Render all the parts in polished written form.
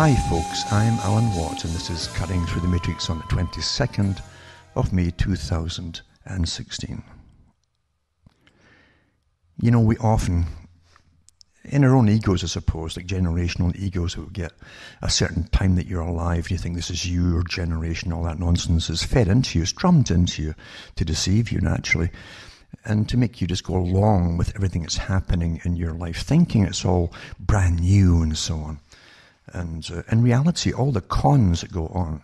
Hi folks, I'm Alan Watt and this is Cutting Through the Matrix on the 22nd of May 2016. You know, we often, in our own egos I suppose, like generational egos, we get a certain time that you're alive, you think this is your generation, all that nonsense is fed into you, strummed into you to deceive you naturally, and to make you just go along with everything that's happening in your life, thinking it's all brand new and so on. And in reality, all the cons that go on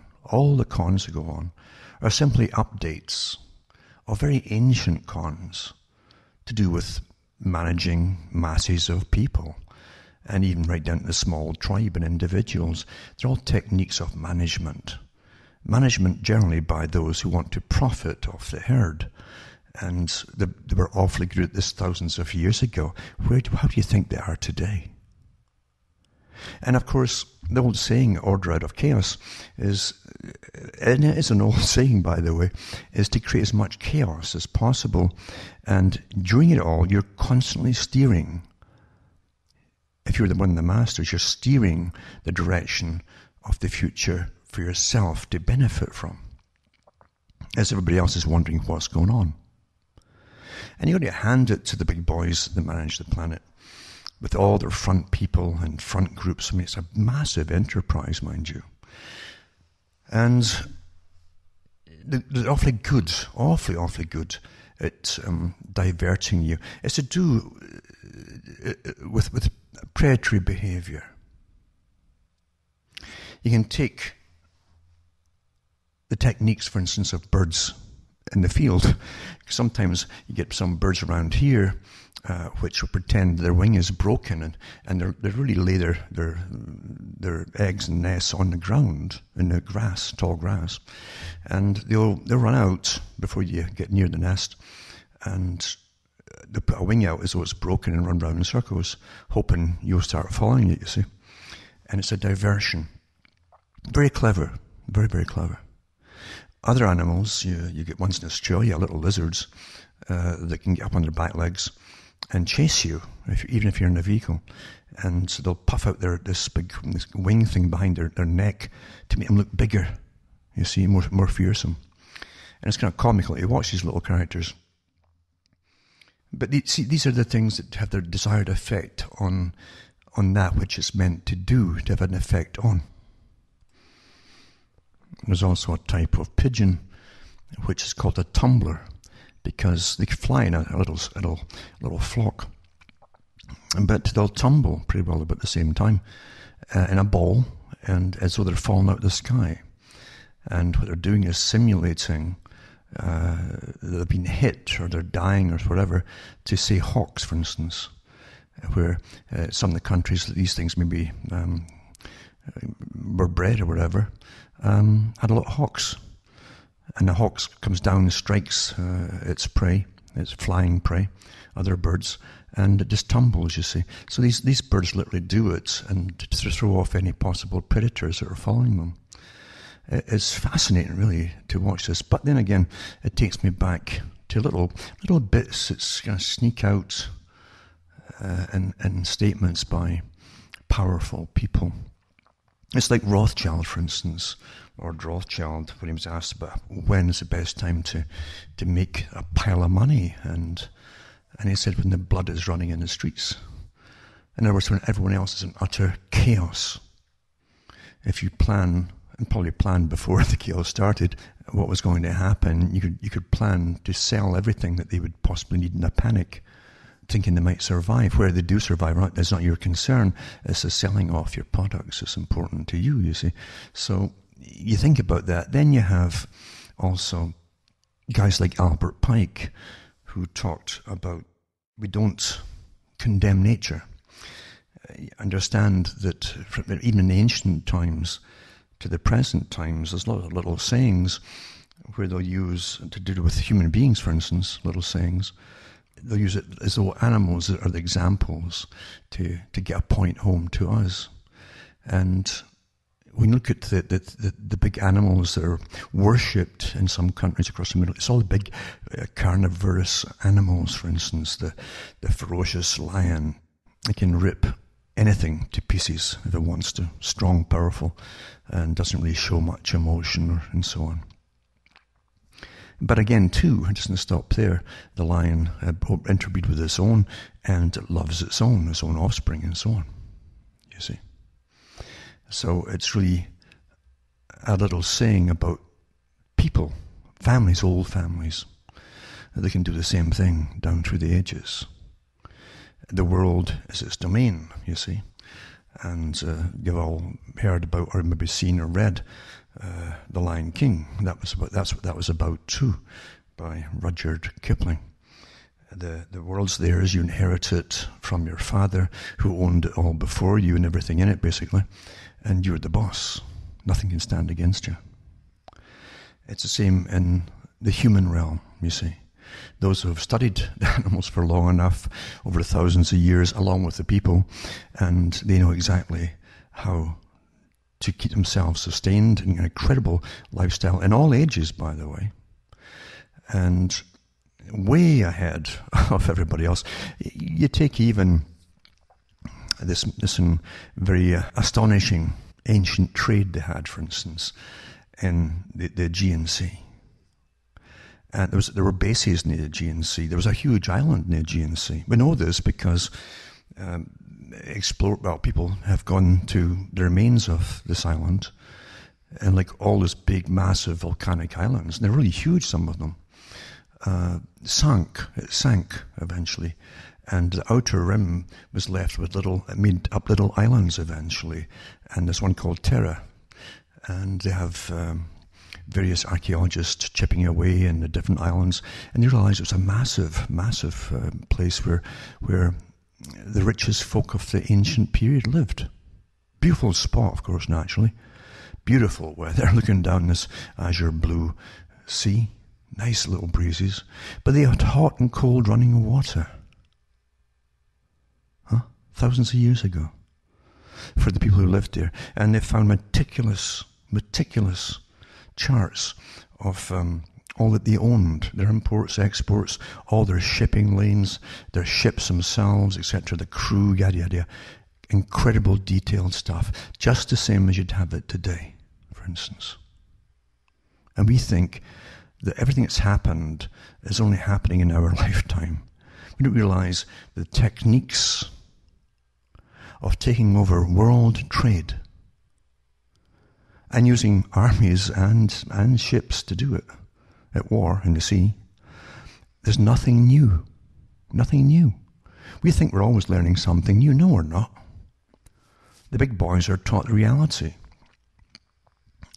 are simply updates of very ancient cons to do with managing masses of people, and even right down to the small tribe and individuals. They're all techniques of management. Management generally by those who want to profit off the herd. And they were awfully good at this thousands of years ago. How do you think they are today? And of course, the old saying, order out of chaos, is, and it is an old saying by the way, is to create as much chaos as possible. And during it all, you're constantly steering. If you're one of the masters, you're steering the direction of the future for yourself to benefit from, as everybody else is wondering what's going on. And you've got to hand it to the big boys that manage the planet, with all their front people and front groups. I mean, it's a massive enterprise, mind you. And they're awfully good at diverting you. It's to do with predatory behaviour. You can take the techniques, for instance, of birds in the field. Sometimes you get some birds around here which will pretend their wing is broken, and they really lay their eggs and nests on the ground, in the grass, tall grass, and they'll run out before you get near the nest, and they put a wing out as though it's broken and run round in circles, hoping you'll start following it, you see. And it's a diversion. Very clever, very, very clever. Other animals, you get ones in Australia, little lizards, that can get up on their back legs and chase you, even if you're in a vehicle. And so they'll puff out this wing thing behind their neck to make them look bigger, you see, more fearsome. And it's kind of comical. You watch these little characters. But these are the things that have their desired effect on that which it's meant to do, to have an effect on. There's also a type of pigeon which is called a tumbler, because they fly in a little flock, but they'll tumble pretty well about the same time in a ball, and as though they're falling out of the sky. And what they're doing is simulating they've been hit or they're dying or whatever, to say hawks, for instance, where some of the countries that these things maybe were bred or whatever, had a lot of hawks. And the hawk comes down and strikes its prey, its flying prey, other birds, and it just tumbles, you see. So these birds literally do it, and to throw off any possible predators that are following them. It's fascinating, really, to watch this. But then again, it takes me back to little bits that's going to sneak out in statements by powerful people. It's like Rothschild, for instance, or Rothschild, when he was asked about when is the best time to make a pile of money, and he said when the blood is running in the streets. In other words, when everyone else is in utter chaos. If you plan, and probably planned before the chaos started, what was going to happen, you could plan to sell everything that they would possibly need in a panic, thinking they might survive. Where they do survive, right, that's not your concern. It's the selling off your products that's important to you, you see. So you think about that. Then you have also guys like Albert Pike, who talked about, we don't condemn nature. Understand that even in the ancient times to the present times, there's a lot of little sayings where they'll use, to do with human beings, for instance, little sayings. They'll use it as though animals are the examples to get a point home to us. And when you look at the big animals that are worshipped in some countries across the Middle East, it's all the big carnivorous animals, for instance, the ferocious lion. It can rip anything to pieces if it wants to. Strong, powerful, and doesn't really show much emotion and so on. But again, too, it doesn't stop there. The lion interbreed with its own, and it loves its own offspring, and so on. You see. So it's really a little saying about people, families, old families. They can do the same thing down through the ages. The world is its domain, you see. And you've all heard about, or maybe seen or read, The Lion King. That's what that was about too, by Rudyard Kipling. The world's theirs, you inherit it from your father, who owned it all before you and everything in it, basically. And you're the boss. Nothing can stand against you. It's the same in the human realm, you see. Those who have studied the animals for long enough, over thousands of years, along with the people, and they know exactly how to keep themselves sustained in an incredible lifestyle, in all ages, by the way, and way ahead of everybody else. You take even this very astonishing ancient trade they had, for instance, in the Aegean Sea. And there were bases in the Aegean Sea. There was a huge island in the Aegean Sea. We know this because people have gone to the remains of this island, and like all these big, massive volcanic islands, and they're really huge, some of them, it sank eventually, and the outer rim was left with made up little islands eventually, and there's one called Terrier, and they have various archaeologists chipping away in the different islands, and they realized it was a massive place where the richest folk of the ancient period lived. Beautiful spot, of course, naturally. Beautiful weather, looking down this azure blue sea. Nice little breezes. But they had hot and cold running water. Thousands of years ago. For the people who lived there. And they found meticulous charts of all that they owned, their imports, exports, all their shipping lanes, their ships themselves, etc., the crew, yada yada. Incredible detailed stuff, just the same as you'd have it today, for instance. And we think that everything that's happened is only happening in our lifetime. We don't realize the techniques of taking over world trade and using armies and ships to do it at war in the sea. There's nothing new. Nothing new. We think we're always learning something new. No, we're not. The big boys are taught the reality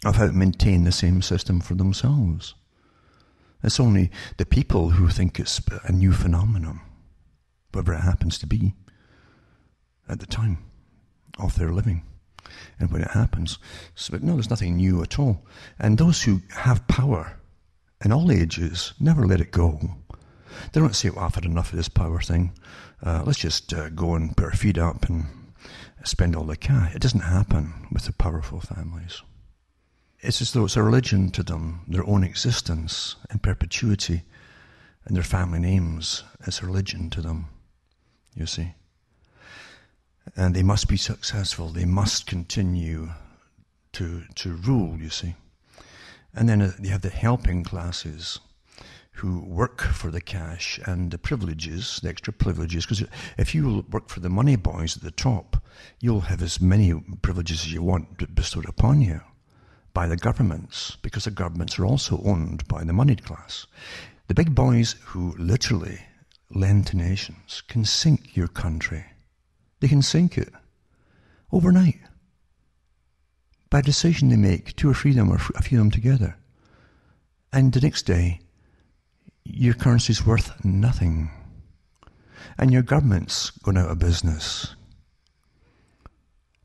of how to maintain the same system for themselves. It's only the people who think it's a new phenomenon, whatever it happens to be, at the time of their living and when it happens. So, no, there's nothing new at all. And those who have power in all ages never let it go. They don't say, well, I've had enough of this power thing. Let's just go and put our feet up and spend all the cash. It doesn't happen with the powerful families. It's as though it's a religion to them, their own existence and perpetuity and their family names. It's a religion to them, you see. And they must be successful. They must continue to rule, you see. And then you have the helping classes who work for the cash and the privileges, the extra privileges, because if you work for the money boys at the top, you'll have as many privileges as you want bestowed upon you by the governments, because the governments are also owned by the moneyed class. The big boys who literally lend to nations can sink your country. They can sink it overnight by a decision they make, two or three of them or a few of them together. And the next day, your currency's worth nothing. And your government's gone out of business.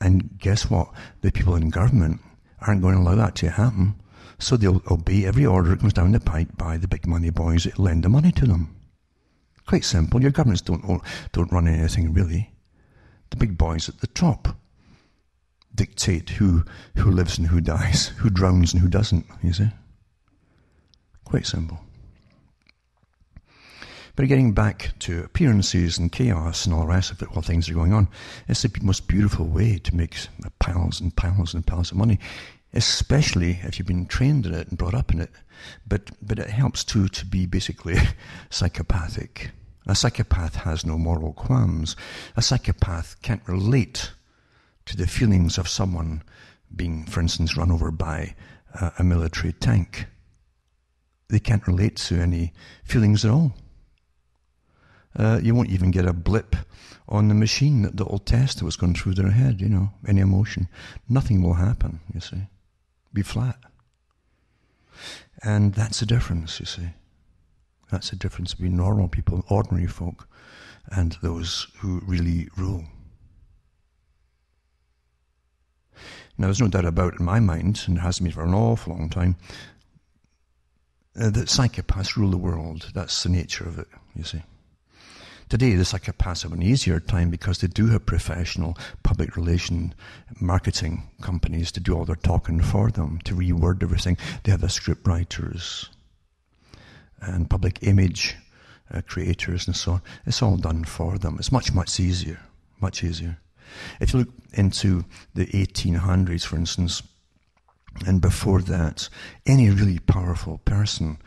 And guess what? The people in government aren't going to allow that to happen. So they'll obey every order that comes down the pipe by the big money boys that lend the money to them. Quite simple. Your governments don't run anything really. The big boys at the top dictate who lives and who dies, who drowns and who doesn't, you see. Quite simple. But getting back to appearances and chaos and all the rest of it while things are going on, it's the most beautiful way to make piles and piles and piles of money, especially if you've been trained in it and brought up in it. But it helps too to be basically psychopathic. A psychopath has no moral qualms. A psychopath can't relate to the feelings of someone being, for instance, run over by a military tank. They can't relate to any feelings at all. You won't even get a blip on the machine that will test what's going through their head, any emotion. Nothing will happen, you see. Be flat. And that's the difference, you see. That's the difference between normal people, ordinary folk, and those who really rule. Now, there's no doubt about, in my mind, and it has been for an awful long time, that psychopaths rule the world. That's the nature of it, you see. Today, the psychopaths have an easier time because they do have professional public relation marketing companies to do all their talking for them, to reword everything. They have the script writers and public image creators and so on. It's all done for them. It's much, much easier, much easier. If you look into the 1800s, for instance, and before that, any really powerful person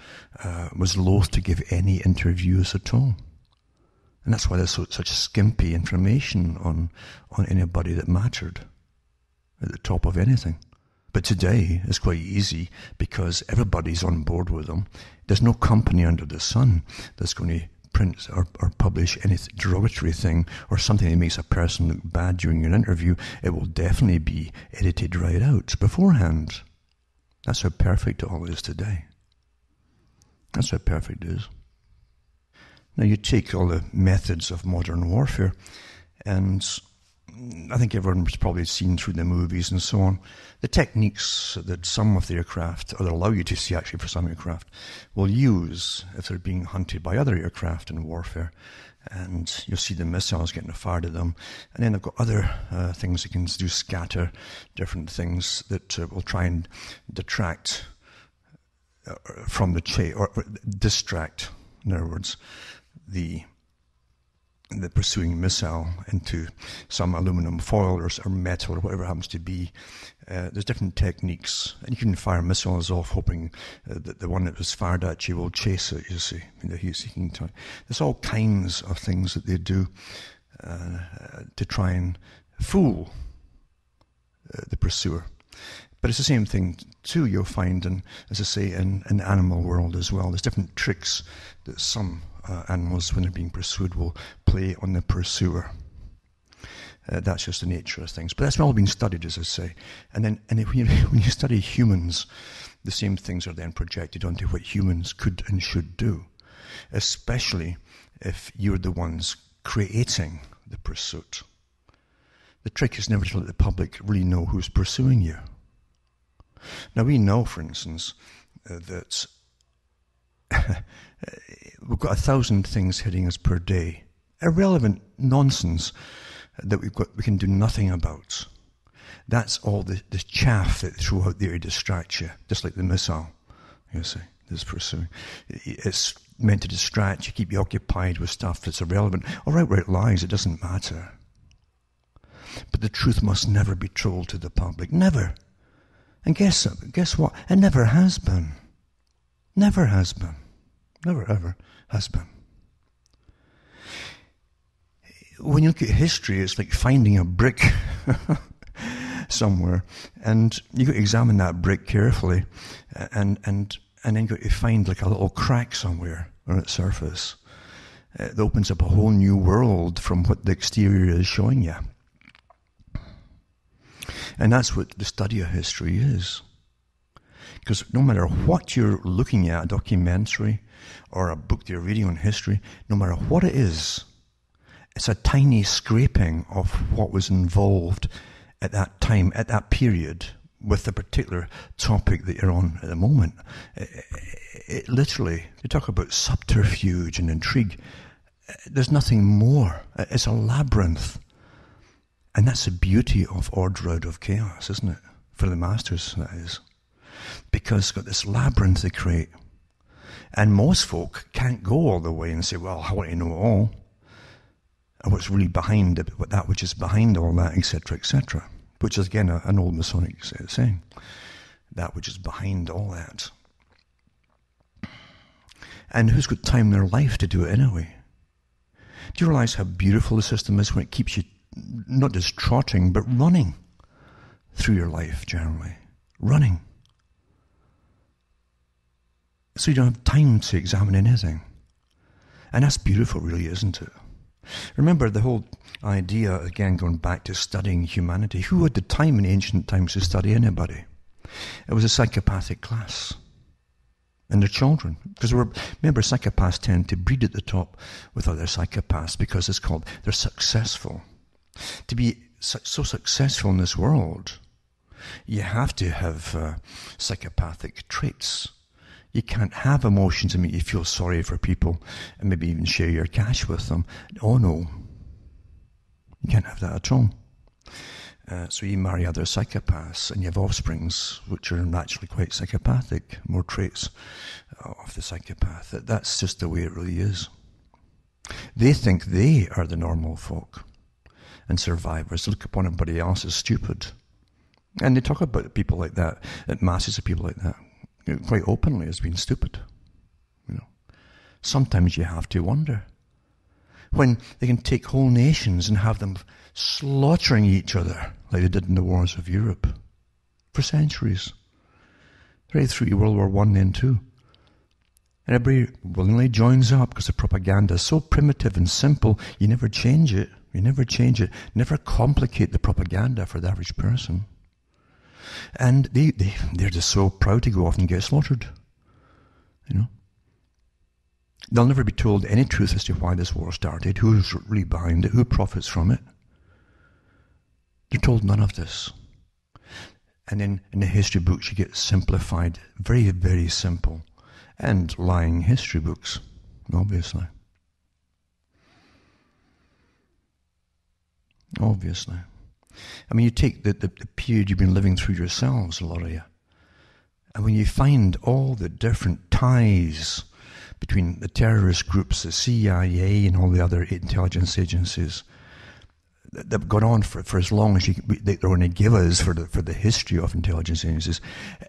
was loath to give any interviews at all. And that's why there's such skimpy information on anybody that mattered at the top of anything. But today it's quite easy because everybody's on board with them. There's no company under the sun that's going to print or publish any derogatory thing or something that makes a person look bad during an interview. It will definitely be edited right out beforehand. That's how perfect it all is today. That's how perfect it is. Now you take all the methods of modern warfare, and I think everyone's probably seen through the movies and so on, the techniques that some of the aircraft, or that allow you to see actually for some aircraft, will use if they're being hunted by other aircraft in warfare. And you'll see the missiles getting fired at them. And then they've got other things they can do, scatter different things that will try and detract from the chase, or distract, in other words, the pursuing missile into some aluminum foil or metal or whatever it happens to be. There's different techniques, and you can fire missiles off hoping that the one that was fired at you will chase it, you see, in the heat-seeking time. There's all kinds of things that they do to try and fool the pursuer. But it's the same thing too, you'll find, in, as I say, in the animal world as well. There's different tricks that some animals, when they're being pursued, will play on the pursuer. That's just the nature of things. But that's all been studied, as I say. And when you study humans, the same things are then projected onto what humans could and should do, especially if you're the ones creating the pursuit. The trick is never to let the public really know who's pursuing you. Now, we know, for instance, that we've got 1,000 things hitting us per day. Irrelevant nonsense that we can do nothing about. That's all the chaff that they throw out there to distract you, just like the missile, you see, this pursuing. It's meant to distract you, keep you occupied with stuff that's irrelevant. All right, where it lies, it doesn't matter. But the truth must never be told to the public. Never. And guess what? It never has been. Never has been. Never ever has been. When you look at history, it's like finding a brick somewhere, and you've got to examine that brick carefully, and then you've got to find like a little crack somewhere on its surface that opens up a whole new world from what the exterior is showing you. And that's what the study of history is. Because no matter what you're looking at, a documentary or a book that you're reading on history, no matter what it is, it's a tiny scraping of what was involved at that time, at that period, with the particular topic that you're on at the moment. It literally, you talk about subterfuge and intrigue, there's nothing more. It's a labyrinth. And that's the beauty of order out of chaos, isn't it? For the masters, that is. Because it's got this labyrinth they create. And most folk can't go all the way and say, well, I want to know all, or what's really behind it, that which is behind all that, etc., etc., which is, again, an old Masonic saying, that which is behind all that. And who's got time in their life to do it anyway? Do you realize how beautiful the system is when it keeps you not just trotting, but running through your life generally? Running. So you don't have time to examine anything. And that's beautiful, really, isn't it? Remember the whole idea, again, going back to studying humanity. Who had the time in ancient times to study anybody? It was a psychopathic class. And their children. Because remember, psychopaths tend to breed at the top with other psychopaths because they're successful. To be so successful in this world, you have to have psychopathic traits. You can't have emotions and make you feel sorry for people and maybe even share your cash with them. Oh no. You can't have that at all. So you marry other psychopaths and you have offsprings which are naturally quite psychopathic, more traits of the psychopath. That's just the way it really is. They think they are the normal folk and survivors. They look upon everybody else as stupid. And they talk about people like that, masses of people like that, quite openly as being stupid. Sometimes you have to wonder. When they can take whole nations and have them slaughtering each other like they did in the wars of Europe for centuries, right through World War I and II. And everybody willingly joins up because the propaganda is so primitive and simple, you never change it. You never change it. Never complicate the propaganda for the average person. And they're just so proud to go off and get slaughtered. They'll never be told any truth as to why this war started, who's really behind it, who profits from it. They're told none of this. And then in the history books you get simplified, very, very simple, and lying history books, obviously. Obviously. I mean, you take the period you've been living through yourselves, a lot of you, and when you find all the different ties between the terrorist groups, the CIA and all the other intelligence agencies that have gone on for as long as they're going to give us for the history of intelligence agencies,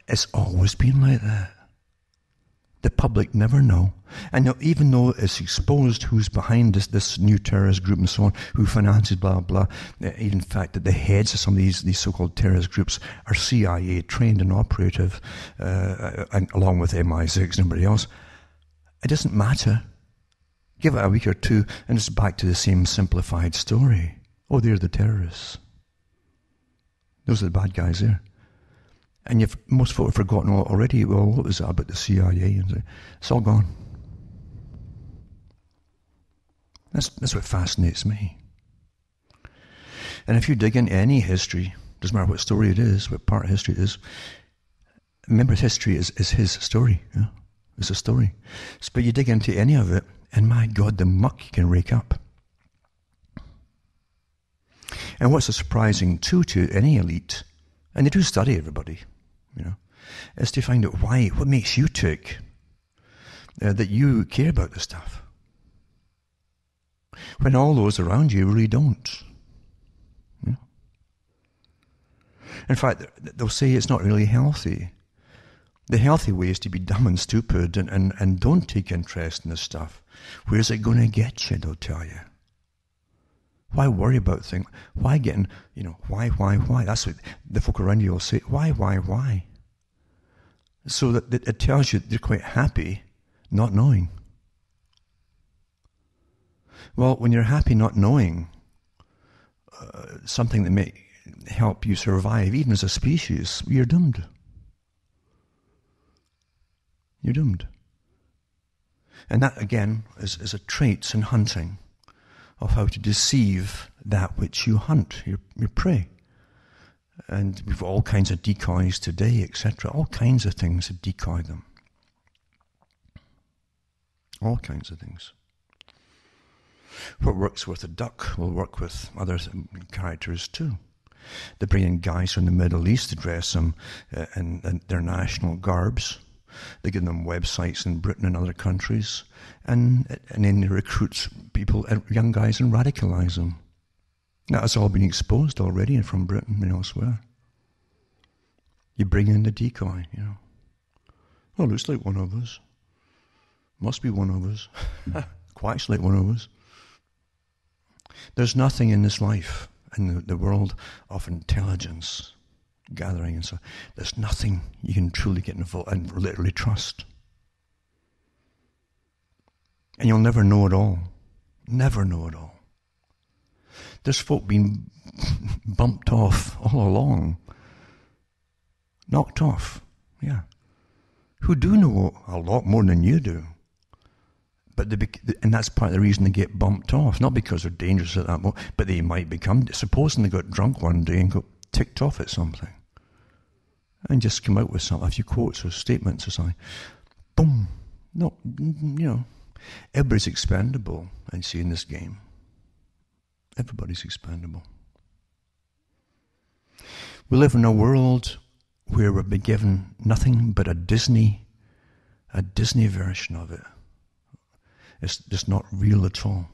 it's always been like that. The public never know. And even though it's exposed who's behind this new terrorist group and so on, who finances blah, blah, even the fact that the heads of some of these so-called terrorist groups are CIA trained and operative, and along with MI6 and everybody else, it doesn't matter. Give it a week or two and it's back to the same simplified story. Oh, they're the terrorists. Those are the bad guys there. And most folk have forgotten already, well, what was that about the CIA? It's all gone. That's what fascinates me. And if you dig into any history, doesn't matter what story it is, what part of history it is, remember history is his story. Yeah? It's a story. But you dig into any of it, and my God, the muck you can rake up. And what's surprising too to any elite, and they do study everybody, is to find out what makes you tick, that you care about this stuff, when all those around you really don't. In fact, they'll say it's not really healthy. The healthy way is to be dumb and stupid and don't take interest in this stuff. Where's it going to get you, they'll tell you. Why worry about things? Why why? That's what the folk around you will say. Why? So that it tells you they're quite happy not knowing. Well, when you're happy not knowing something that may help you survive, even as a species, you're doomed. You're doomed. And that, again, is a trait in hunting of how to deceive that which you hunt, your prey. And we've all kinds of decoys today, etc. All kinds of things that decoy them. All kinds of things. What works with a duck will work with other characters too. They bring in guys from the Middle East to dress them in their national garbs, They give them websites in Britain and other countries, and then they recruit people, young guys, and radicalise them. Now, that's all been exposed already from Britain and elsewhere. You bring in the decoy, Oh, looks like one of us. Must be one of us. Quite like one of us. There's nothing in this life, in the world of intelligence gathering and so, there's nothing you can truly get involved and literally trust. And you'll never know it all. Never know it all. There's folk being bumped off all along. Knocked off, yeah. Who do know a lot more than you do. And that's part of the reason they get bumped off. Not because they're dangerous at that moment, but they might become, supposing they got drunk one day and got ticked off at something. And just come out with a few quotes or statements or something. Boom. No, everybody's expendable, I see, in this game. Everybody's expendable. We live in a world where we're being given nothing but a Disney version of it. It's just not real at all.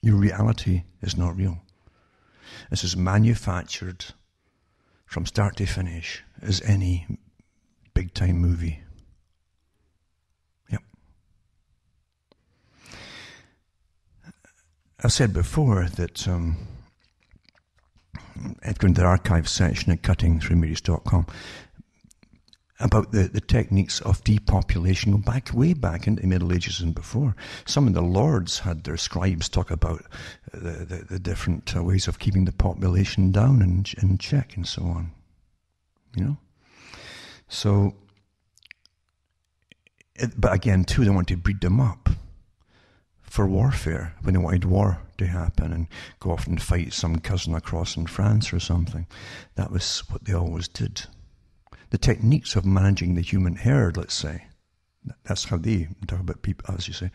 Your reality is not real. It's as manufactured from start to finish as any big-time movie. Yep. I've said before that I've gone to the archive section at cuttingthroughmedia.com about the techniques of depopulation, go way back into the Middle Ages and before. Some of the lords had their scribes talk about the different ways of keeping the population down and in check and so on. So, but again, too, they want to breed them up for warfare when they wanted war to happen and go off and fight some cousin across in France or something. That was what they always did. The techniques of managing the human herd, let's say, that's how they talk about people, as you say,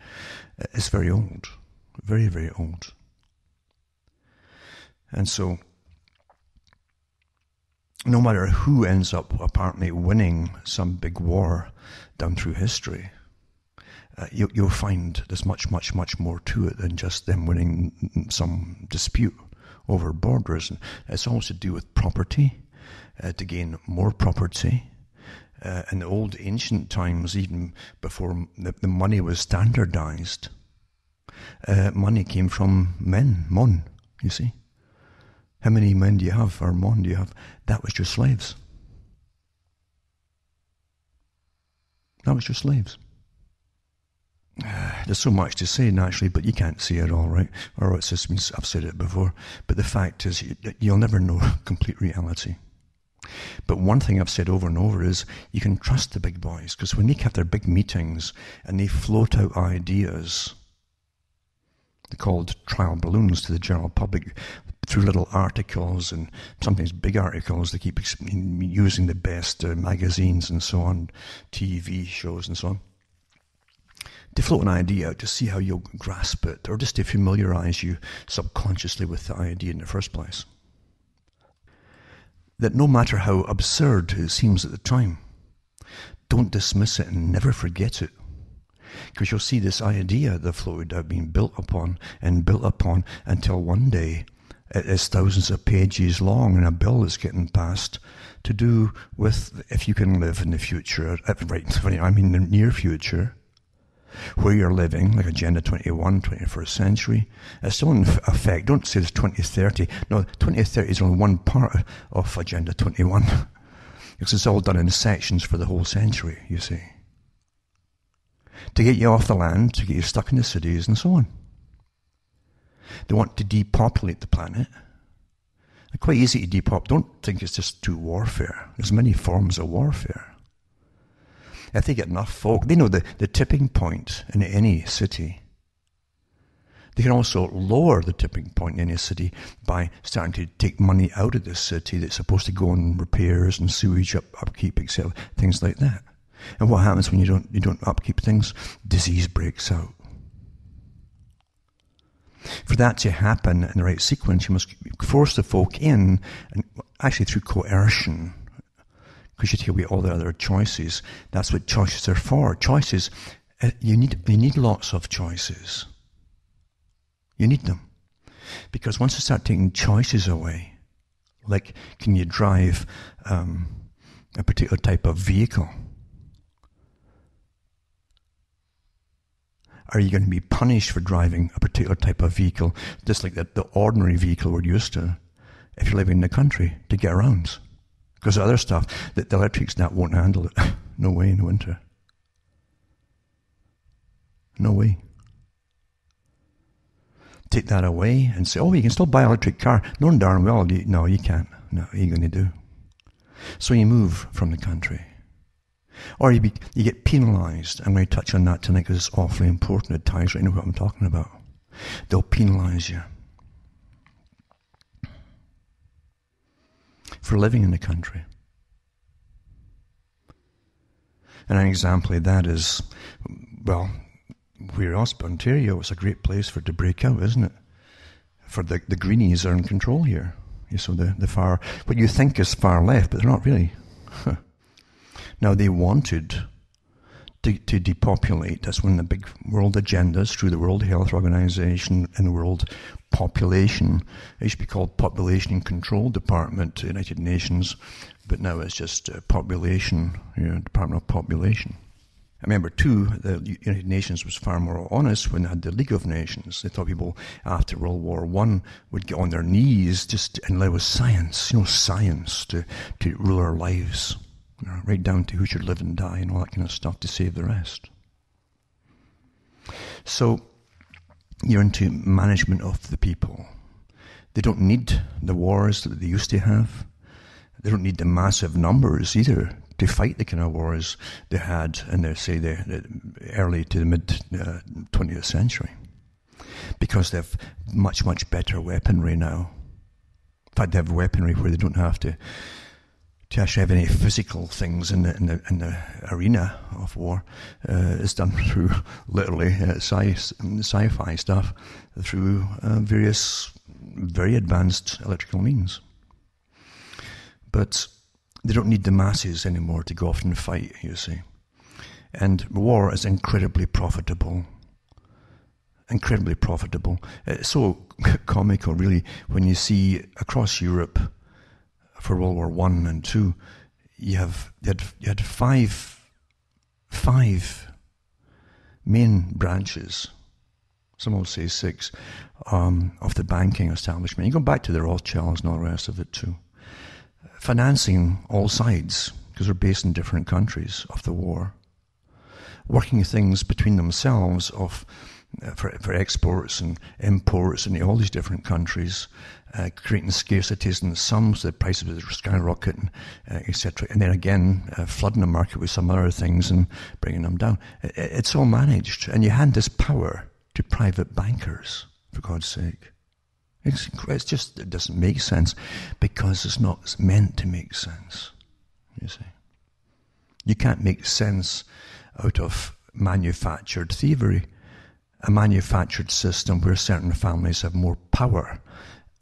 is very old. Very, very old. And so, no matter who ends up apparently winning some big war down through history, you'll find there's much, much, much more to it than just them winning some dispute over borders. And it's all to do with property, to gain more property. In the old ancient times, even before the money was standardized, money came from men, mon, you see. How many men do you have, or mon do you have? That was your slaves. That was your slaves. There's so much to say naturally, but you can't see it all, right? Or it's just been, I've said it before. But the fact is, you'll never know complete reality. But one thing I've said over and over is you can trust the big boys, because when they have their big meetings and they float out ideas, they're called trial balloons to the general public, through little articles and sometimes big articles. They keep using the best magazines and so on, TV shows and so on, to float an idea out to see how you'll grasp it, or just to familiarize you subconsciously with the idea in the first place. That no matter how absurd it seems at the time, don't dismiss it and never forget it. Because you'll see this idea that floated out being built upon until one day it is thousands of pages long and a bill is getting passed to do with if you can live in the future, I mean the near future, where you're living, like Agenda 21, 21st century. It's still in effect. Don't say it's 2030. No, 2030 is only one part of Agenda 21. Because it's all done in sections for the whole century, you see. To get you off the land, to get you stuck in the cities, and so on. They want to depopulate the planet. It's quite easy to depopulate. Don't think it's just through warfare. There's many forms of warfare. If they get enough folk, they know the tipping point in any city. They can also lower the tipping point in any city by starting to take money out of the city that's supposed to go on repairs and sewage upkeep, etc., things like that. And what happens when you don't upkeep things? Disease breaks out. For that to happen in the right sequence, you must force the folk in, and actually through coercion. because you take away all the other choices. That's what choices are for. Choices, you need lots of choices. You need them. Because once you start taking choices away, like can you drive a particular type of vehicle? Are you going to be punished for driving a particular type of vehicle, just like the ordinary vehicle we're used to, if you're living in the country, to get around? Because the other stuff, the electrics that won't handle it. No way in the winter. No way. Take that away and say, oh, you can still buy an electric car. Knowing darn well, no, you can't. No, what are you going to do? So you move from the country. Or you get penalised. I'm going to touch on that tonight because it's awfully important. It ties right into what I'm talking about. They'll penalise you for living in the country. And an example of that is, well, where else but Ontario? It's a great place for it to break out, isn't it? For the Greenies are in control here. So the far, what you think is far left, but they're not really. Now they wanted to depopulate. That's one of the big world agendas through the World Health Organization and the World Population. It used to be called Population Control Department, United Nations, but now it's just Population, Department of Population. I remember too, the United Nations was far more honest when they had the League of Nations. They thought people after World War I would get on their knees and allow us science, science to rule our lives, right down to who should live and die and all that kind of stuff to save the rest. So you're into management of the people. They don't need the wars that they used to have. They don't need the massive numbers either to fight the kind of wars they had in the early to the mid 20th century, because they have much, much better weaponry now. In fact, they have weaponry where they don't have to actually have any physical things in the arena of war. It's done through literally sci-fi stuff, through various very advanced electrical means. But they don't need the masses anymore to go off and fight, you see. And war is incredibly profitable. Incredibly profitable. It's so comical, really, when you see across Europe for World War I and II, you had five main branches, some will say 6, of the banking establishment. You go back to the Rothschilds and all the rest of it too. Financing all sides, because they're based in different countries of the war, working things between themselves for exports and imports in all these different countries, creating scarcities in some, so the prices are skyrocketing, etc. And then again, flooding the market with some other things and bringing them down. It's all managed, and you hand this power to private bankers, for God's sake. It's just, it doesn't make sense because it's not meant to make sense, you see. You can't make sense out of manufactured thievery, a manufactured system where certain families have more power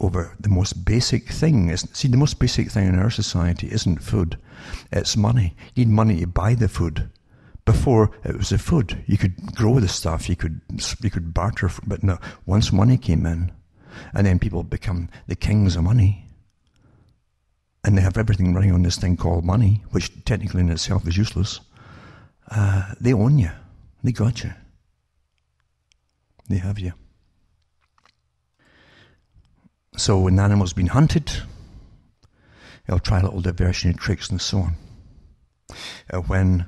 over the most basic thing. See, the most basic thing in our society isn't food, it's money. You need money to buy the food. Before, it was the food. You could grow the stuff, you could barter, but no, once money came in, and then people become the kings of money. And they have everything running on this thing called money, which technically in itself is useless. They own you. They got you. They have you. So when the animal's been hunted, they'll try little diversionary tricks and so on. When,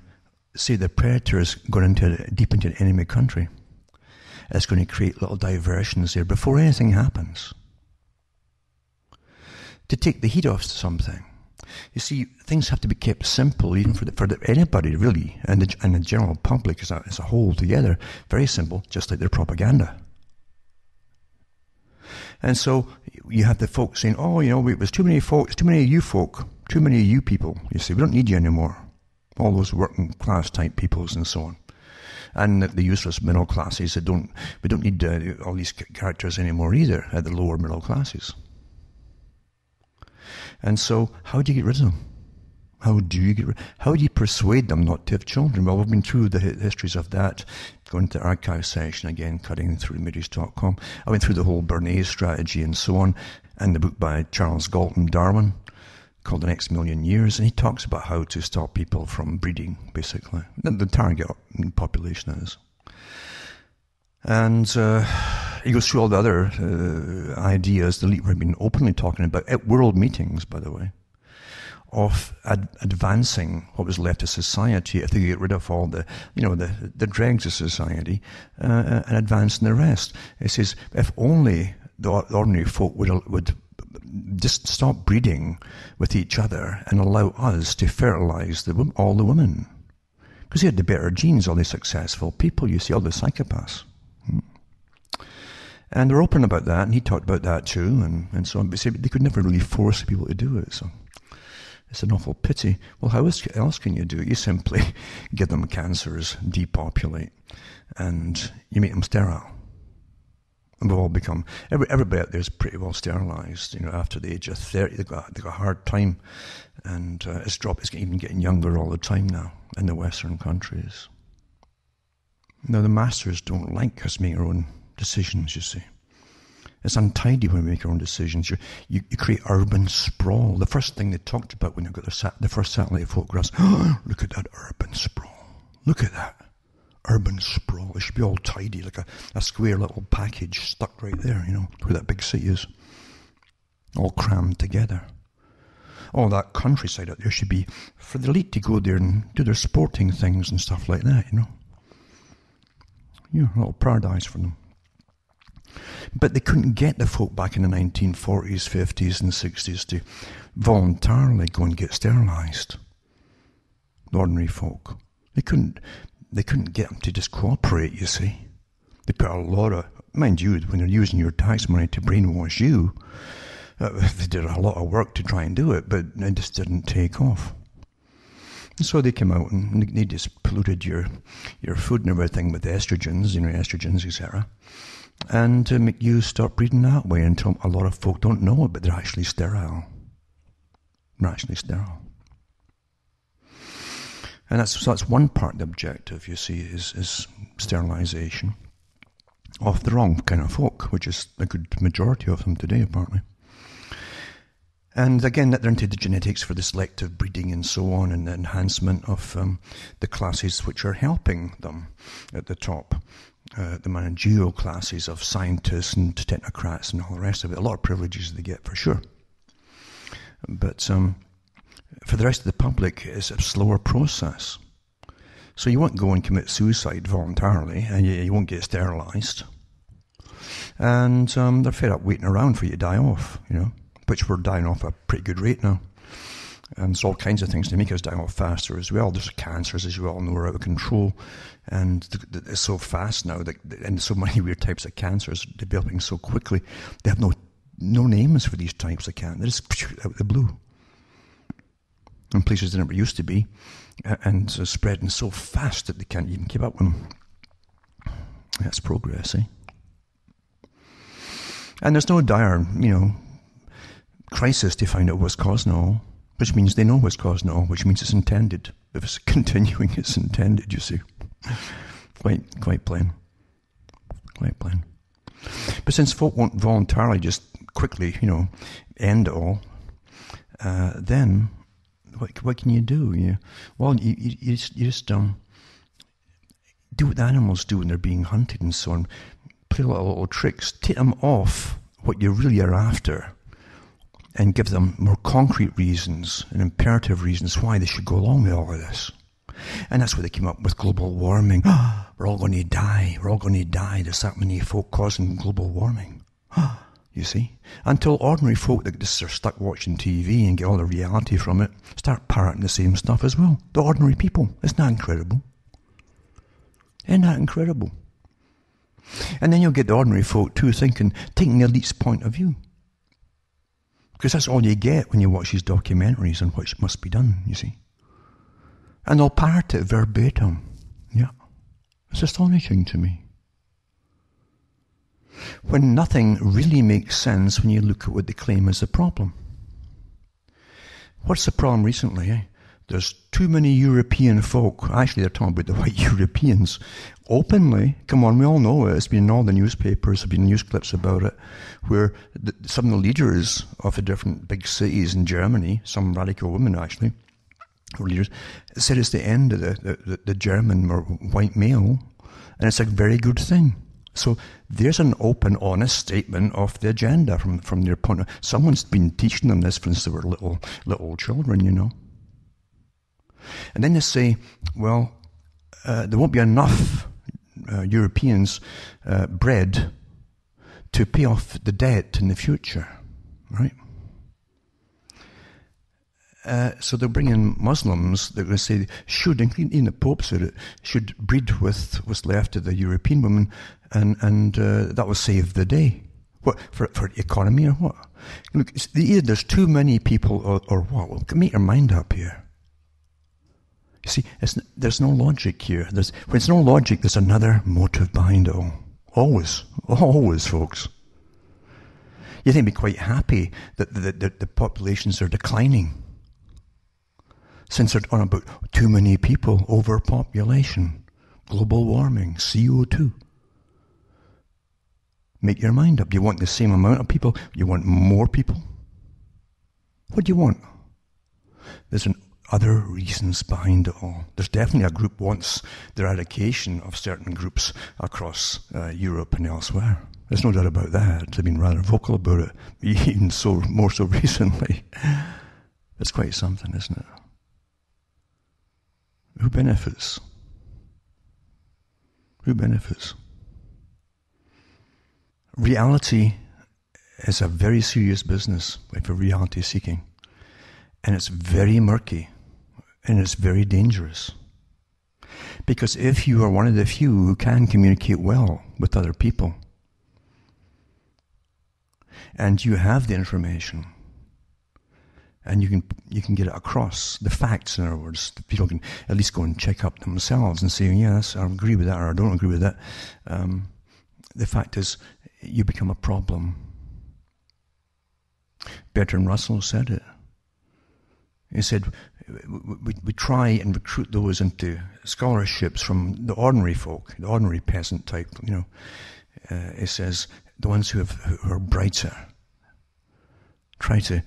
say, the predator is going deep into an enemy country, it's going to create little diversions there before anything happens, to take the heat off something. You see, things have to be kept simple, even for anybody really, and the general public as a whole together. Very simple, just like their propaganda. And so you have the folks saying, "Oh, there's too many folks, too many of you folk, too many of you people. You see, we don't need you anymore. All those working class type peoples and so on." And the useless middle classes, we don't need all these characters anymore either, at the lower middle classes. And so, how do you get rid of them? How do you persuade them not to have children? Well, we've been through the histories of that, going to the archive section again, cutting through Moody's.com. I went through the whole Bernays strategy and so on, and the book by Charles Galton Darwin called The Next Million Years, and he talks about how to stop people from breeding, basically. The target population is. And he goes through all the other ideas the elite have been openly talking about at world meetings, by the way, of advancing what was left of society if they get rid of all the dregs of society and advancing the rest. It says if only the ordinary folk would just stop breeding with each other and allow us to fertilize all the women. Because they had the better genes, all the successful people, you see, all the psychopaths. And they're open about that, and he talked about that too, and so on. But they could never really force people to do it, so it's an awful pity. Well, how else can you do it? You simply give them cancers, depopulate, and you make them sterile. And we've all become, everybody out there is pretty well sterilized, after the age of 30. They've got a hard time, and it's even getting younger all the time now in the Western countries. Now, the masters don't like us making our own decisions, you see. It's untidy when we make our own decisions. You create urban sprawl. The first thing they talked about when they got the first satellite photographs, look at that urban sprawl. Look at that. Urban sprawl. It should be all tidy, like a square little package stuck right there, where that big city is. All crammed together. All that countryside out there should be for the elite to go there and do their sporting things and stuff like that, a little paradise for them. But they couldn't get the folk back in the 1940s, 50s and 60s to voluntarily go and get sterilized. The ordinary folk. They couldn't get them to just cooperate, you see. They put a lot of, mind you, when they're using your tax money to brainwash you, they did a lot of work to try and do it, but it just didn't take off. And so they came out and they just polluted your food and everything with estrogens, etc. And to make you start breeding that way until a lot of folk don't know it, but they're actually sterile. They're actually sterile. And that's one part of the objective, you see, is sterilization of the wrong kind of folk, which is a good majority of them today, apparently. And again, that they're into the genetics for the selective breeding and so on, and the enhancement of the classes which are helping them at the top. The managerial classes of scientists and technocrats and all the rest of it. A lot of privileges they get, for sure. But for the rest of the public, it's a slower process. So you won't go and commit suicide voluntarily, and you won't get sterilized. And they're fed up waiting around for you to die off, which we're dying off at a pretty good rate now. And there's all kinds of things to make us die off faster as well. There's cancers, as you all know, are out of control. And it's so fast now, and so many weird types of cancers developing so quickly. They have no names for these types of cancer. They're just out of the blue. In places they never used to be. And spreading so fast that they can't even keep up with them. That's progress, eh? And there's no dire, crisis to find out what's causing it all. Which means they know what's causing it all, which means it's intended. If it's continuing, it's intended, you see. Quite plain. Quite plain. But since folk won't voluntarily just quickly, end it all, then what can you do? You just do what the animals do when they're being hunted and so on. Play little tricks. Take them off what you really are after, and give them more concrete reasons and imperative reasons why they should go along with all of this. And that's where they came up with global warming. We're all going to die. We're all going to die. There's that many folk causing global warming. You see? Until ordinary folk that just are stuck watching TV and get all the reality from it start parroting the same stuff as well. The ordinary people. Isn't that incredible? Isn't that incredible? And then you'll get the ordinary folk too taking the elite's point of view. Because that's all you get when you watch these documentaries on what must be done, you see. And they'll parrot it verbatim. Yeah. It's astonishing to me. When nothing really makes sense when you look at what they claim is the problem. What's the problem recently? there's too many European folk, actually they're talking about the white Europeans, openly, come on, we all know it, it's been in all the newspapers, there have been news clips about it, where some of the leaders of the different big cities in Germany, some radical women actually, or leaders, said it's the end of the German or white male, and it's a very good thing. So there's an open, honest statement of the agenda from their point of view. Someone's been teaching them this since they were little children, you know. And then they say, well, there won't be enough Europeans bred to pay off the debt in the future, right? So they'll bring in Muslims. They're going to say should, including the Pope said it, should breed with what's left of the European women, and that will save the day. What, for economy or what? Look, either there's too many people or what? Well, make your mind up here. You see, there's no logic here. When there's no logic, there's another motive behind it all. Always, folks. You think they'd be quite happy that the populations are declining, since they're on about too many people, overpopulation, global warming, CO2. Make your mind up. You want the same amount of people? You want more people? What do you want? There's other reasons behind it all. There's definitely a group wants the eradication of certain groups across Europe and elsewhere. There's no doubt about that. They've been rather vocal about it, even more so recently. It's quite something, isn't it? Who benefits? Who benefits? Reality is a very serious business if you're reality seeking. And it's very murky. And it's very dangerous. Because if you are one of the few who can communicate well with other people, and you have the information, and you can get it across, the facts, in other words, people can at least go and check up themselves and say, yes, I agree with that, or I don't agree with that. The fact is, you become a problem. Bertrand Russell said it. He said, we try and recruit those into scholarships from the ordinary folk, the ordinary peasant type, you know. He says, the ones who are brighter, try to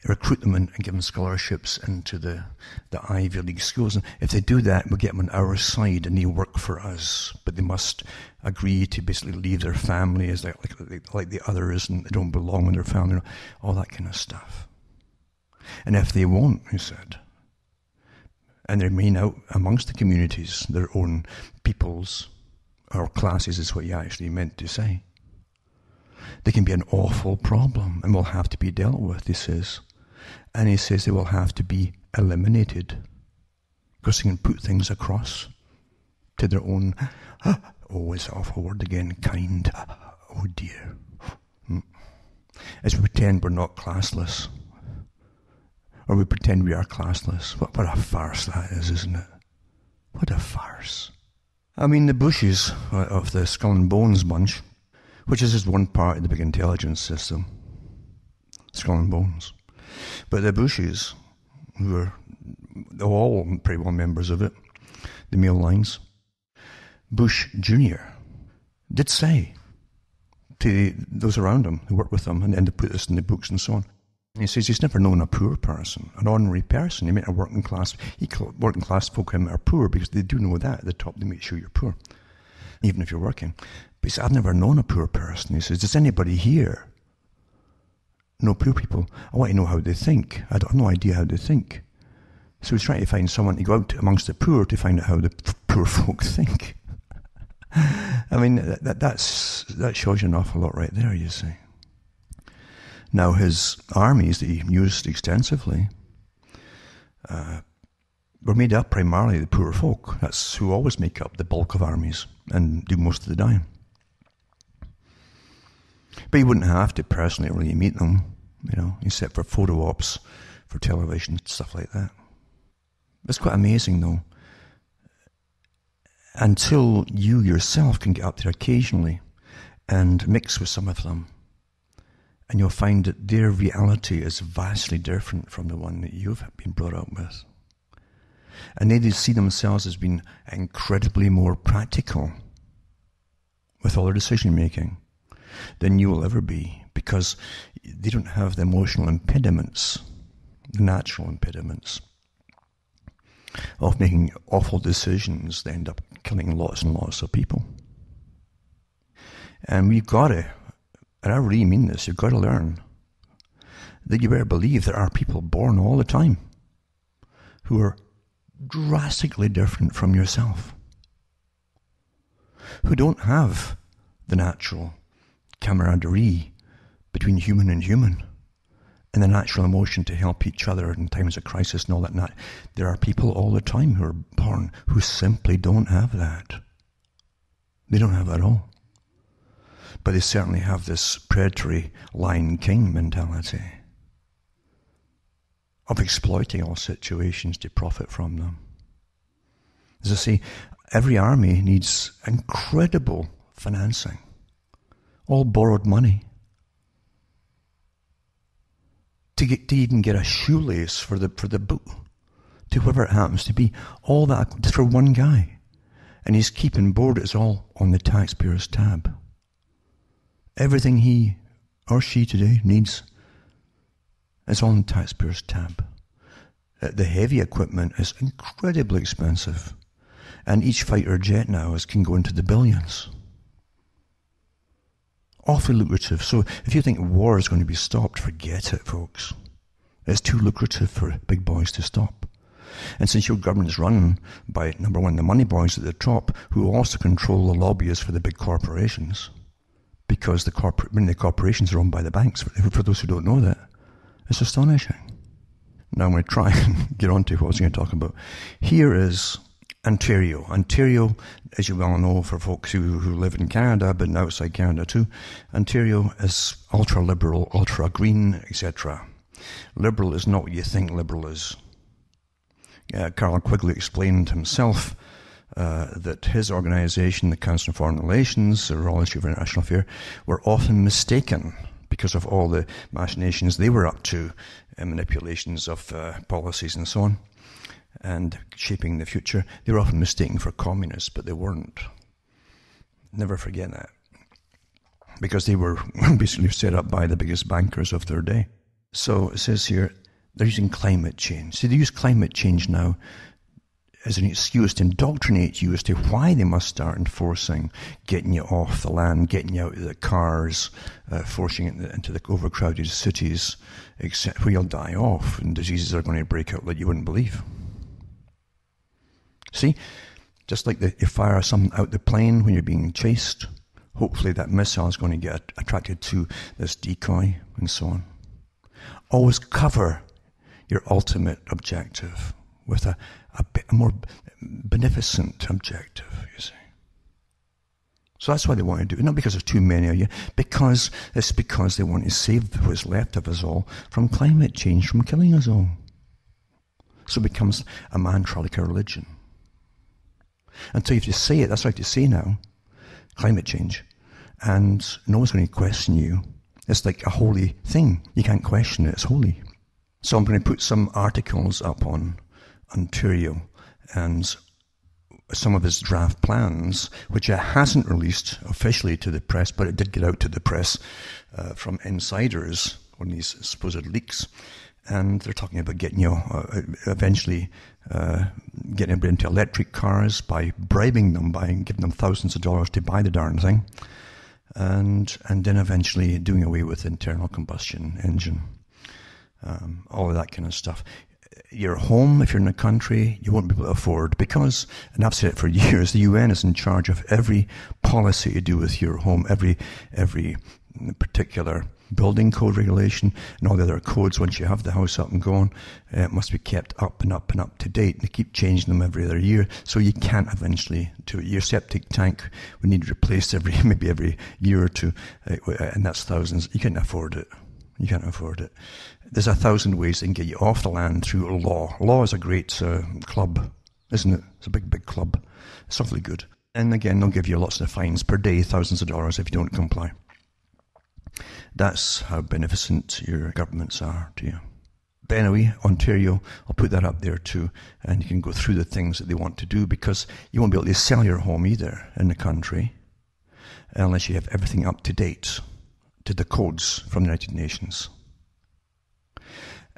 recruit them and give them scholarships into the Ivy League schools. And if they do that, we'll get them on our side and they'll work for us. But they must agree to basically leave their family as like the others, and they don't belong in their family, all that kind of stuff. And if they won't, he said, and they remain out amongst the communities, their own peoples or classes is what he actually meant to say, they can be an awful problem and will have to be dealt with, he says. And he says they will have to be eliminated because they can put things across to their own, it's an awful word again, kind, oh dear. As we pretend we're not classless. Or we pretend we are classless. What a farce that is, isn't it? What a farce. I mean, the Bushes of the Skull and Bones bunch, which is just one part of the big intelligence system, Skull and Bones. But the Bushes, who are all pretty well members of it, the male lines, Bush Jr. did say to those around him who worked with him, and then to put this in the books and so on, he says he's never known a poor person, an ordinary person. He meant a working class. He called working class folk are poor because they do know that at the top. They make sure you're poor, even if you're working. But he said, I've never known a poor person. He says, does anybody here know poor people? I want to know how they think. I have no idea how they think. So he's trying to find someone to go out amongst the poor to find out how the poor folk think. I mean, that shows you an awful lot right there, you see. Now, his armies that he used extensively were made up primarily of the poor folk. That's who always make up the bulk of armies and do most of the dying. But he wouldn't have to personally really meet them, you know, except for photo ops, for television, stuff like that. It's quite amazing, though. Until you yourself can get up there occasionally and mix with some of them, and you'll find that their reality is vastly different from the one that you've been brought up with. And they see themselves as being incredibly more practical with all their decision making than you will ever be, because they don't have the emotional impediments, the natural impediments of making awful decisions that end up killing lots and lots of people. And we've got to, and I really mean this, you've got to learn that you better believe there are people born all the time who are drastically different from yourself, who don't have the natural camaraderie between human and human, and the natural emotion to help each other in times of crisis and all that. There are people all the time who are born who simply don't have that. They don't have that at all. But they certainly have this predatory Lion King mentality of exploiting all situations to profit from them. As I say, every army needs incredible financing, all borrowed money, to even get a shoelace for the boot, to whoever it happens to be, all that just for one guy. And he's keeping board, it's all on the taxpayer's tab. Everything he or she today needs is on the taxpayer's tab. The heavy equipment is incredibly expensive, and each fighter jet now can go into the billions. Awfully lucrative. So if you think war is going to be stopped, forget it, folks. It's too lucrative for big boys to stop. And since your government is run by, number one, the money boys at the top, who also control the lobbyists for the big corporations, because the corporations are owned by the banks, for those who don't know that, it's astonishing. Now I'm going to try and get on to what I was going to talk about. Here is Ontario. Ontario, as you well know, for folks who live in Canada, but outside Canada too, Ontario is ultra-liberal, ultra-green, etc. Liberal is not what you think liberal is. Carl Quigley explained himself that his organisation, the Council on Foreign Relations, the Royal Institute for International Affairs, were often mistaken because of all the machinations they were up to, and manipulations of policies and so on, and shaping the future. They were often mistaken for communists, but they weren't. Never forget that. Because they were basically set up by the biggest bankers of their day. So it says here, they're using climate change. See, they use climate change now as an excuse to indoctrinate you as to why they must start enforcing getting you off the land, getting you out of the cars, forcing it into the overcrowded cities, except where you'll die off and diseases are going to break out like you wouldn't believe. See, just like you fire something out the plane when you're being chased, hopefully that missile is going to get attracted to this decoy and so on. Always cover your ultimate objective with a more beneficent objective, you see. So that's why they want to do it. Not because there's too many of you, because they want to save what's left of us all from climate change, from killing us all. So it becomes a mantra, like a religion. Until you have to say it, that's what I have to say now, climate change, and no one's going to question you. It's like a holy thing. You can't question it, it's holy. So I'm going to put some articles up on Ontario and some of his draft plans, which it hasn't released officially to the press, but it did get out to the press from insiders on these supposed leaks. And they're talking about getting eventually getting everybody into electric cars by bribing them, by giving them thousands of dollars to buy the darn thing, and then eventually doing away with the internal combustion engine, all of that kind of stuff. Your home, if you're in a country, you won't be able to afford, because, and I've said it for years, the UN is in charge of every policy to do with your home, every particular building code regulation and all the other codes. Once you have the house up and going, it must be kept up and up and up to date. They keep changing them every other year, so you can't eventually do it. Your septic tank would need replaced maybe every year or two, and that's thousands. You can't afford it. You can't afford it. There's 1,000 ways they can get you off the land through law. Law is a great club, isn't it? It's a big, big club. It's awfully good. And again, they'll give you lots of fines per day, thousands of dollars if you don't comply. That's how beneficent your governments are to you. But anyway, Ontario, I'll put that up there too, and you can go through the things that they want to do, because you won't be able to sell your home either in the country unless you have everything up to date to the codes from the United Nations.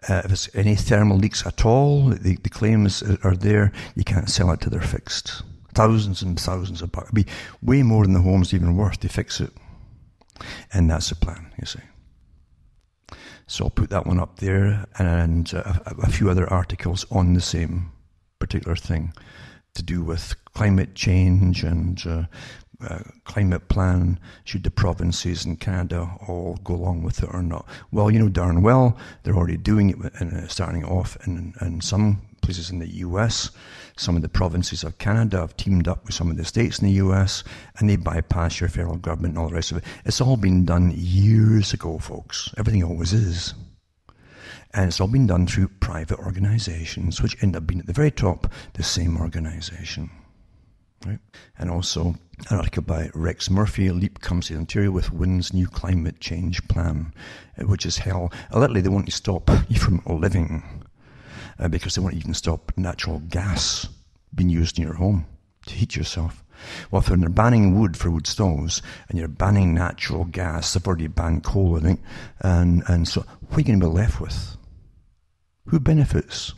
If there's any thermal leaks at all, the claims are there, you can't sell it till they're fixed. Thousands and thousands of bucks. It'd be way more than the home's even worth to fix it. And that's the plan, you see. So I'll put that one up there, and a few other articles on the same particular thing to do with climate change and climate plan. Should the provinces in Canada all go along with it or not? Well, you know darn well they're already doing it, starting off in some places in the US. Some of the provinces of Canada have teamed up with some of the states in the US, and they bypass your federal government and all the rest of it. It's all been done years ago, folks. Everything always is. And it's all been done through private organizations, which end up being at the very top the same organization. Right? And also an article by Rex Murphy, Leap comes to Ontario with Wind's new climate change plan, which is hell. Literally, they want to stop you from living. Because they won't even stop natural gas being used in your home to heat yourself. Well, if they're banning wood for wood stoves, and you're banning natural gas, they've already banned coal, I think, and so what are you going to be left with? Who benefits?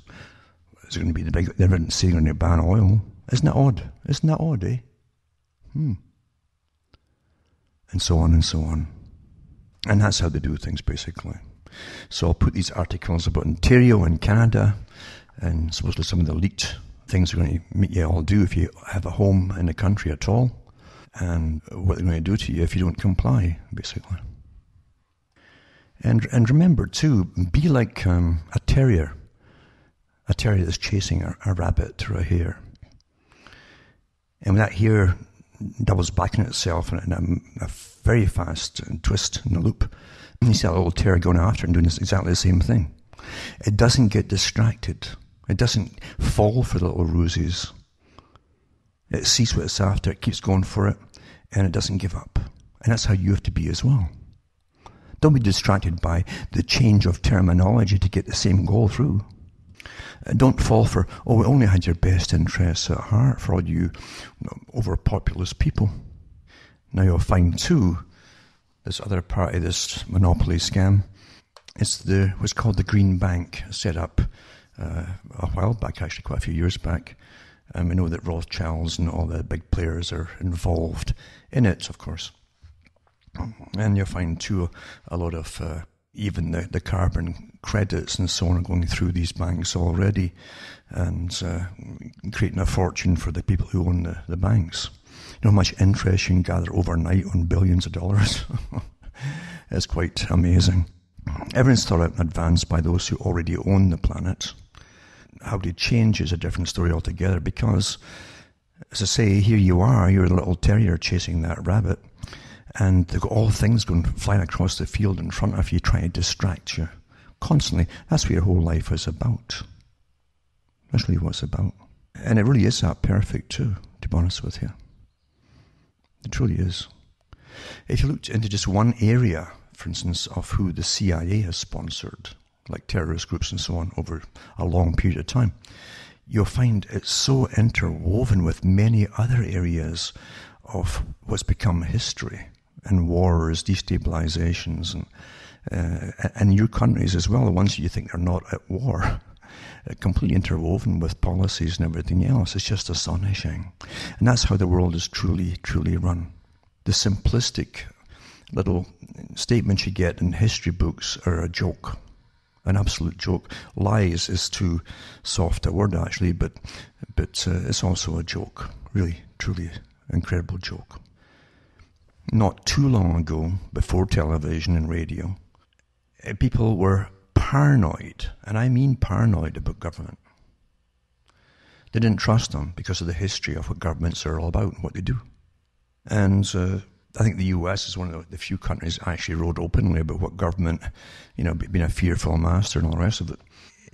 Is it going to be the big, they're saying they're going to ban oil? Isn't that odd? Isn't that odd, eh? And so on and so on. And that's how they do things, basically. So I'll put these articles about Ontario and Canada, and supposedly some of the leaked things are going to make you all do if you have a home in the country at all, and what they're going to do to you if you don't comply, basically. And remember too, be like a terrier that's chasing a rabbit or a hare. And when that hare doubles back in itself in a very fast twist in the loop, and you see that little terrier going after and doing exactly the same thing. It doesn't get distracted. It doesn't fall for the little ruses. It sees what it's after, it keeps going for it, and it doesn't give up. And that's how you have to be as well. Don't be distracted by the change of terminology to get the same goal through. Don't fall for, we only had your best interests at heart, for all you overpopulous people. Now you'll find too, this other part of this monopoly scam, it's what's called the Green Bank, set up a while back, actually quite a few years back. We know that Rothschilds and all the big players are involved in it, of course. And you'll find too a lot of even the carbon credits and so on are going through these banks already, and creating a fortune for the people who own the banks. You know how much interest you can gather overnight on billions of dollars? It's quite amazing. Everything's thought out in advance by those who already own the planet. How they change is a different story altogether, because, as I say, here you are, you're a little terrier chasing that rabbit, and they've got all things going flying across the field in front of you, trying to distract you constantly. That's what your whole life is about. That's really what it's about. And it really is that perfect too, to be honest with you. It truly is. If you looked into just one area, for instance, of who the CIA has sponsored, like terrorist groups and so on, over a long period of time, you'll find it's so interwoven with many other areas of what's become history, and wars, destabilizations, and your countries as well, the ones you think are not at war, completely interwoven with policies and everything else. It's just astonishing. And that's how the world is truly, truly run. The simplistic little statements you get in history books are a joke, an absolute joke. Lies is too soft a word, actually, but it's also a joke. Really, truly incredible joke. Not too long ago, before television and radio, people were paranoid, and I mean paranoid, about government. They didn't trust them because of the history of what governments are all about and what they do. And I think the US is one of the few countries that actually wrote openly about what government, being a fearful master and all the rest of it.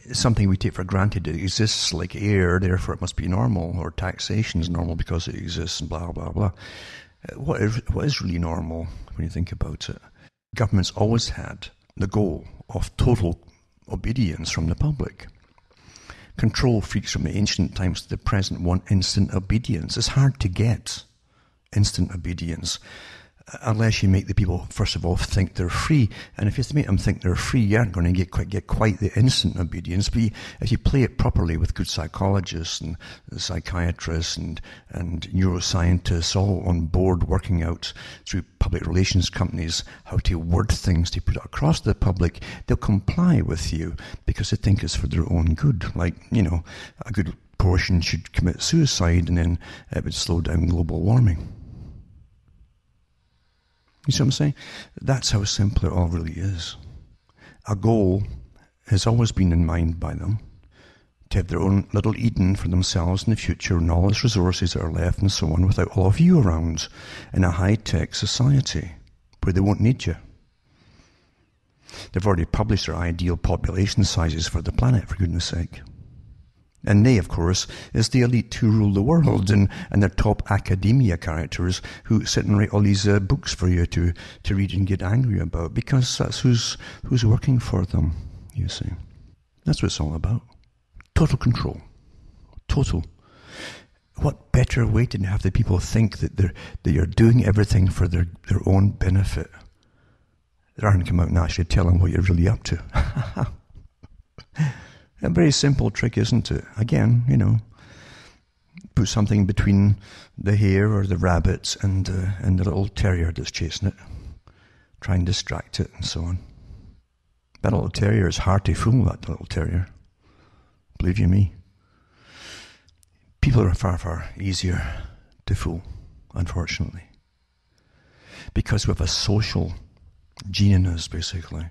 It's something we take for granted. It exists like air, therefore it must be normal, or taxation is normal because it exists, and blah, blah, blah. What is really normal when you think about it? Governments always had the goal of total obedience from the public. Control freaks from the ancient times to the present want instant obedience. It's hard to get instant obedience unless you make the people, first of all, think they're free. And if you make them think they're free, you aren't going to get quite the instant obedience. But if you play it properly with good psychologists and psychiatrists and neuroscientists all on board working out through public relations companies how to word things to put it across to the public, they'll comply with you because they think it's for their own good. Like, a good portion should commit suicide and then it would slow down global warming. You see what I'm saying? That's how simple it all really is. A goal has always been in mind by them, to have their own little Eden for themselves in the future and all its resources that are left and so on without all of you around in a high-tech society where they won't need you. They've already published their ideal population sizes for the planet, for goodness sake. And they, of course, is the elite who rule the world and their top academia characters who sit and write all these books for you to read and get angry about because that's who's working for them, you see. That's what it's all about. Total control. Total. What better way to have the people think that you're doing everything for their own benefit? They aren't come out and actually tell them what you're really up to. A very simple trick, isn't it? Again, put something between the hare or the rabbit and the little terrier that's chasing it. Try and distract it and so on. That little terrier is hard to fool, that little terrier. Believe you me. People are far, far easier to fool, unfortunately. Because we have a social gene in us, basically,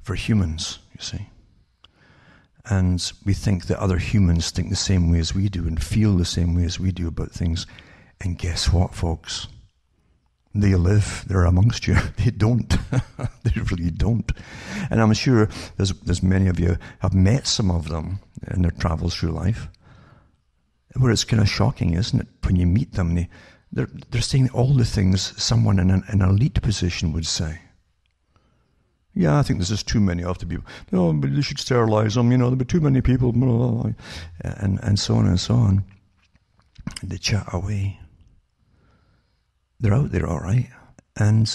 for humans, you see. And we think that other humans think the same way as we do and feel the same way as we do about things. And guess what, folks? They live, they're amongst you. They don't. They really don't. And I'm sure there's many of you have met some of them in their travels through life, where it's kind of shocking, isn't it? When you meet them, they're saying all the things someone in an elite position would say. Yeah, I think there's just too many of the people. No, but you should sterilize them, there'll be too many people, blah, blah, blah. And so on and so on. They chat away. They're out there, all right. And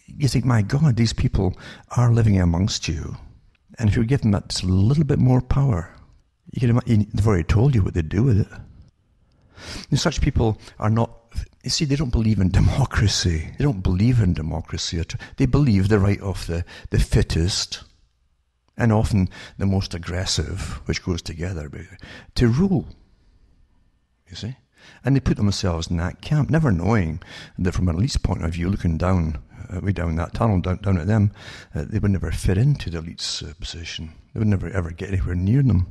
you think, my God, these people are living amongst you. And if you give them that just a little bit more power, they've already told you what they do with it. And such people are not, you see, they don't believe in democracy. They don't believe in democracy. They believe the right of the fittest, and often the most aggressive, which goes together, to rule. You see? And they put themselves in that camp, never knowing that from an elite's point of view, looking down, way down that tunnel, down at them, they would never fit into the elite's position. They would never ever get anywhere near them.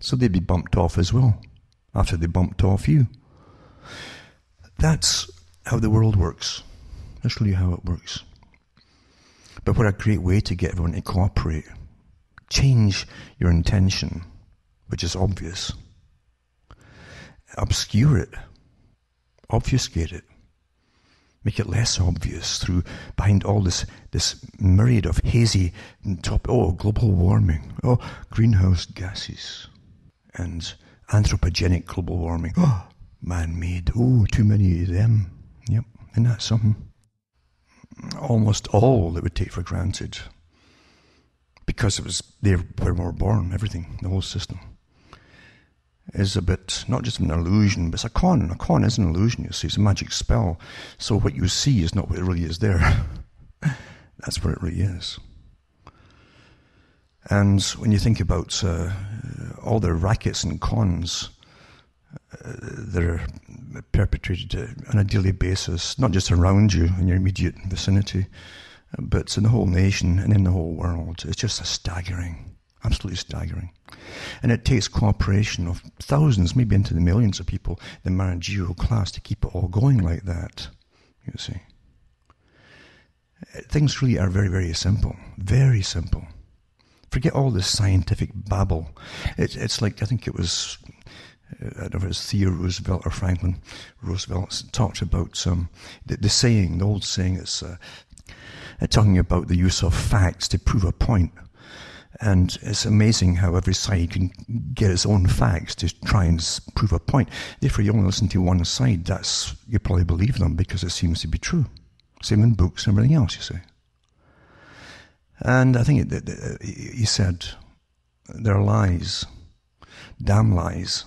So they'd be bumped off as well, after they bumped off you. That's how the world works. That's really how it works. But what a great way to get everyone to cooperate. Change your intention, which is obvious. Obscure it. Obfuscate it. Make it less obvious through behind all this myriad of hazy global warming. Oh, greenhouse gases. And anthropogenic global warming. Oh, man-made. Oh, too many of them. Yep, isn't that something? Almost all that we take for granted. Because it was there where we were born, everything, the whole system, is a bit, not just an illusion, but it's a con. A con is an illusion, you see. It's a magic spell. So what you see is not what it really is there. That's what it really is. And when you think about all the rackets and cons that are perpetrated on a daily basis, not just around you in your immediate vicinity, but in the whole nation and in the whole world, it's just staggering, absolutely staggering. And it takes cooperation of thousands, maybe into the millions of people, the managerial class, to keep it all going like that, you see. Things really are very, very simple, very simple. Forget all this scientific babble. It's like, I think it was, I don't know if it was Theodore Roosevelt or Franklin Roosevelt talked about the saying, the old saying, it's talking about the use of facts to prove a point. And it's amazing how every side can get its own facts to try and prove a point. Therefore, you only listen to one side. You probably believe them because it seems to be true. Same in books and everything else, you see. And I think he said, there are lies, damn lies.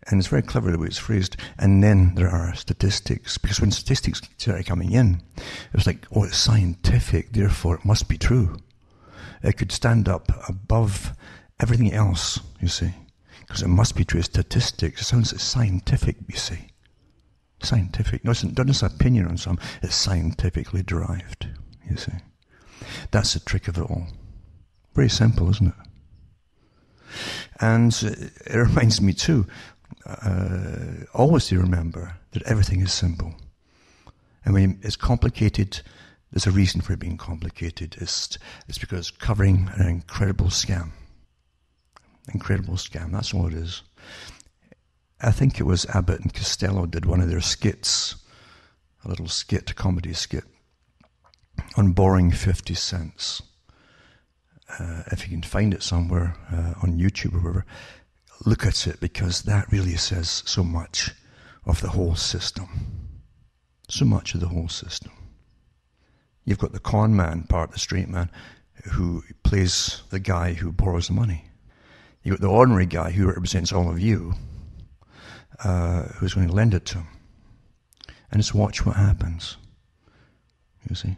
And it's very clever the way it's phrased. And then there are statistics. Because when statistics started coming in, it was like, oh, it's scientific, therefore it must be true. It could stand up above everything else, you see. Because it must be true. Statistics, it sounds scientific, you see. Scientific. No, it's not just an opinion on some. It's scientifically derived, you see. That's the trick of it all. Very simple, isn't it? And it reminds me too, always to remember that everything is simple. And when it's complicated, there's a reason for it being complicated. It's because it's covering an incredible scam. Incredible scam, that's all it is. I think it was Abbott and Costello did one of their skits, a little skit, a comedy skit, on borrowing 50 cents. If you can find it somewhere on YouTube or wherever, look at it, because that really says so much of the whole system. So much of the whole system. You've got the con man part, the straight man, who plays the guy who borrows the money. You've got the ordinary guy who represents all of you, who's going to lend it to him. And just watch what happens. You see?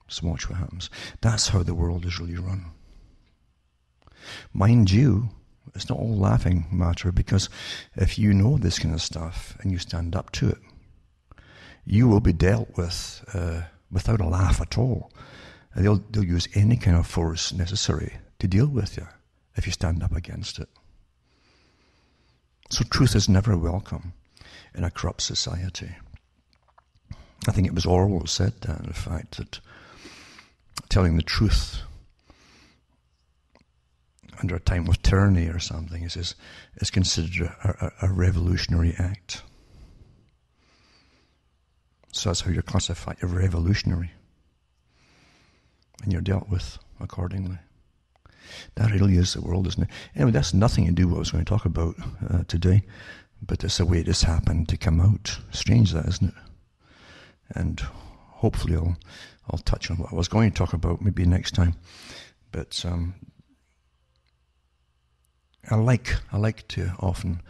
Just watch what happens. That's how the world is really run. Mind you, it's not all laughing matter, because if you know this kind of stuff and you stand up to it, you will be dealt with without a laugh at all. They'll use any kind of force necessary to deal with you if you stand up against it. So truth is never welcome in a corrupt society. I think it was Orwell who said that, in fact, that telling the truth under a time of tyranny or something is considered a revolutionary act. So that's how you're classified. You're revolutionary. And you're dealt with accordingly. That really is the world, isn't it? Anyway, that's nothing to do with what I was going to talk about today. But it's the way this happened to come out. Strange that, isn't it? And hopefully I'll touch on what I was going to talk about maybe next time. But I like to often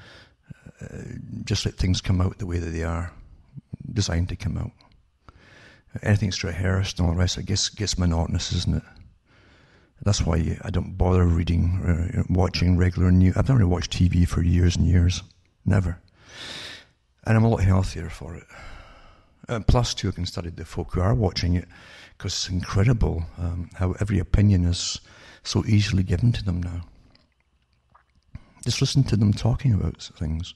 just let things come out the way that they are designed to come out. Anything that's rehearsed and all the rest, it gets monotonous, isn't it? That's why I don't bother reading, watching regular news. I've never watched TV for years and years. Never. And I'm a lot healthier for it. Plus, too, I can study the folk who are watching it, because it's incredible how every opinion is so easily given to them now. Just listen to them talking about things,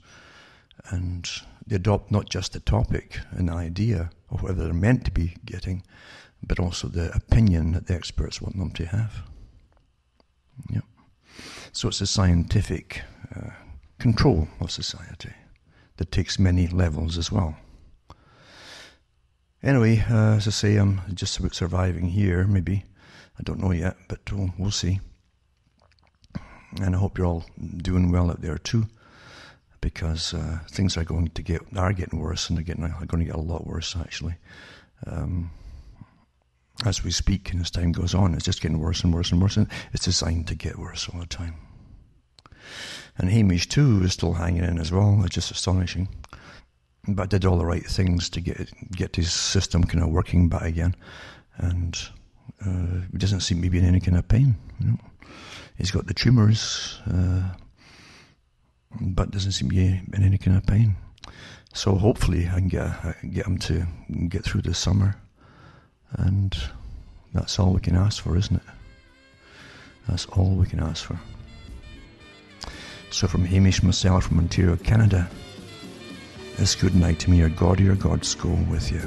and they adopt not just the topic and the idea of whatever they're meant to be getting, but also the opinion that the experts want them to have. Yep. So it's a scientific control of society that takes many levels as well. Anyway, as I say, I'm just about surviving here, maybe. I don't know yet, but we'll see. And I hope you're all doing well out there too, because things are getting worse, and are going to get a lot worse, actually. As we speak and as time goes on, it's just getting worse and worse and worse, and it's designed to get worse all the time. And Hamish too is still hanging in as well. It's just astonishing. But did all the right things to get his system kind of working back again, and he doesn't seem to be in any kind of pain. You know? He's got the tumours, but doesn't seem to be in any kind of pain. So hopefully I can get him to get through the summer, and that's all we can ask for, isn't it? That's all we can ask for. So from Hamish myself from Ontario, Canada, it's good night to me. Your God's go with you.